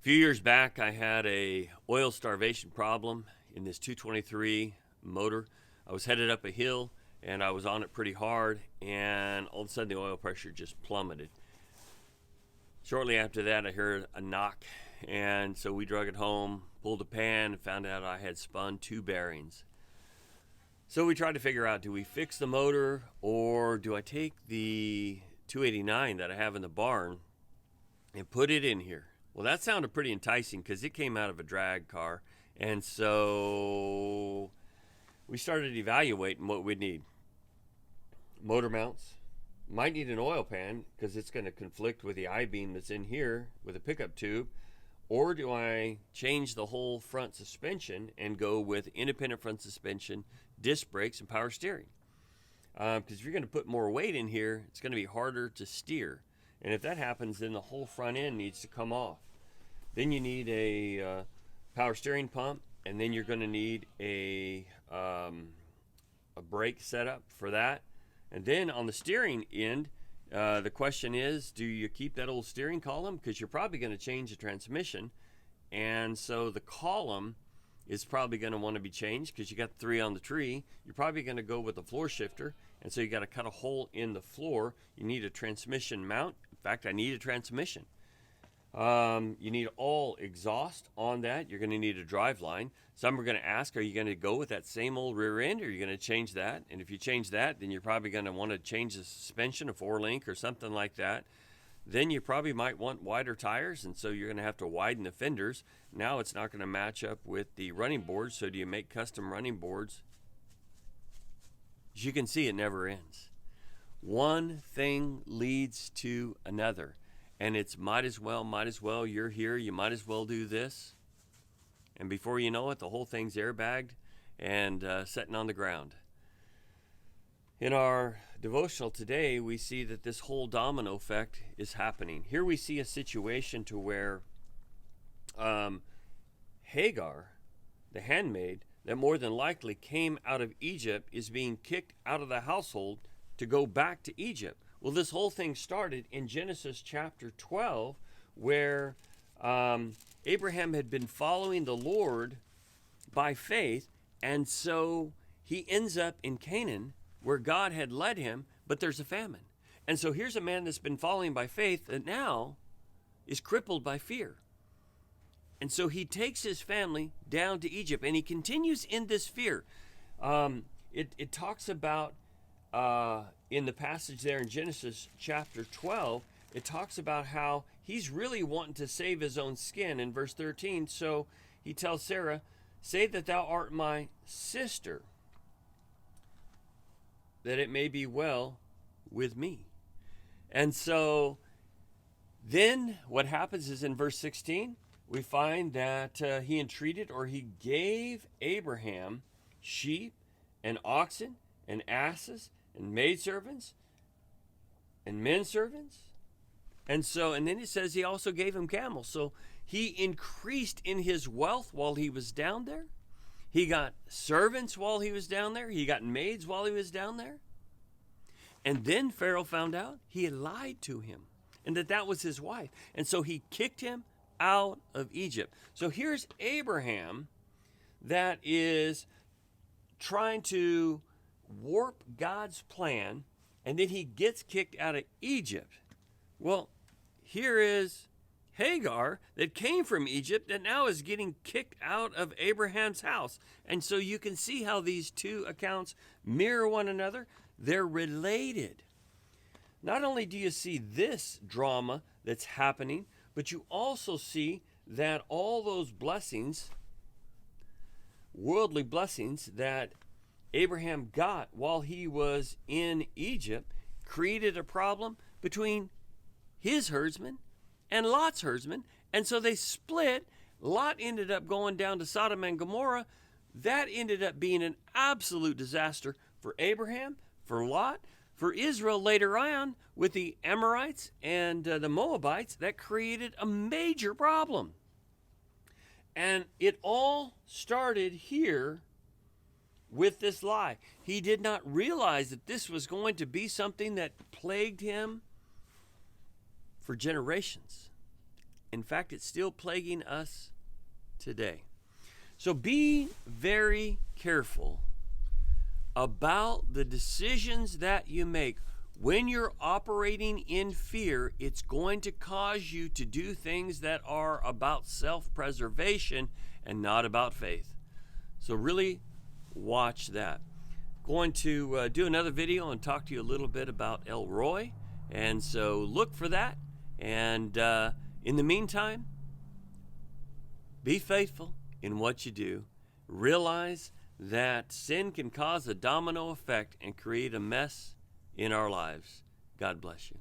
few years back, I had a oil starvation problem in this 223 motor. I was headed up a hill and I was on it pretty hard, and all of a sudden the oil pressure just plummeted. Shortly after that, I heard a knock, and so we drug it home, pulled a pan, and found out I had spun 2 bearings. So we tried to figure out, do we fix the motor, or do I take the 289 that I have in the barn and put it in here? Well, that sounded pretty enticing because it came out of a drag car. And so we started evaluating what we'd need. Motor mounts. Might need an oil pan because it's going to conflict with the I-beam that's in here with a pickup tube. Or do I change the whole front suspension and go with independent front suspension, disc brakes, and power steering? Because if you're going to put more weight in here, it's going to be harder to steer. And if that happens, then the whole front end needs to come off. Then you need a power steering pump, and then you're going to need a brake setup for that. And then on the steering end, the question is, do you keep that old steering column? Because you're probably going to change the transmission. And so the column is probably going to want to be changed because you got 3 on the tree. You're probably going to go with a floor shifter. And so you got to cut a hole in the floor. You need a transmission mount. In fact, I need a transmission. You need all exhaust on that. You're going to need a drive line. Some are going to ask, are you going to go with that same old rear end, or are you going to change that? And if you change that, then you're probably going to want to change the suspension, a 4-link or something like that. Then you probably might want wider tires, and so you're going to have to widen the fenders. Now it's not going to match up with the running boards, so do you make custom running boards? As you can see, it never ends. One thing leads to another. And it's might as well, you're here, you might as well do this. And before you know it, the whole thing's airbagged and sitting on the ground. In our devotional today, we see that this whole domino effect is happening. Here we see a situation to where Hagar, the handmaid, that more than likely came out of Egypt, is being kicked out of the household to go back to Egypt. Well, this whole thing started in Genesis chapter 12, where Abraham had been following the Lord by faith, and so he ends up in Canaan, where God had led him, but there's a famine. And so here's a man that's been following by faith that now is crippled by fear. And so he takes his family down to Egypt, and he continues in this fear. It talks about in the passage there in Genesis chapter 12, it talks about how he's really wanting to save his own skin in verse 13. So he tells Sarah, say that thou art my sister, that it may be well with me. And so then what happens is in verse 16, we find that he entreated, or he gave Abraham sheep and oxen and asses and maidservants and men servants. And then it says he also gave him camels. So he increased in his wealth while he was down there. He got servants while he was down there. He got maids while he was down there. And then Pharaoh found out he had lied to him and that was his wife. And so he kicked him out of Egypt. So here's Abraham that is trying to warp God's plan, and then he gets kicked out of Egypt. Well, here is Hagar that came from Egypt that now is getting kicked out of Abraham's house. And so you can see how these two accounts mirror one another. They're related. Not only do you see this drama that's happening, but you also see that all those blessings, worldly blessings that Abraham got while he was in Egypt, created a problem between his herdsmen and Lot's herdsmen. And so they split. Lot ended up going down to Sodom and Gomorrah. That ended up being an absolute disaster for Abraham, for Lot, for Israel later on with the Amorites and the Moabites. That created a major problem. And it all started here with this lie. He did not realize that this was going to be something that plagued him for generations. In fact, it's still plaguing us today. So be very careful about the decisions that you make. When you're operating in fear, it's going to cause you to do things that are about self-preservation and not about faith. So really watch that. Going to do another video and talk to you a little bit about El Roi. And so look for that. And in the meantime, be faithful in what you do. Realize that sin can cause a domino effect and create a mess in our lives. God bless you.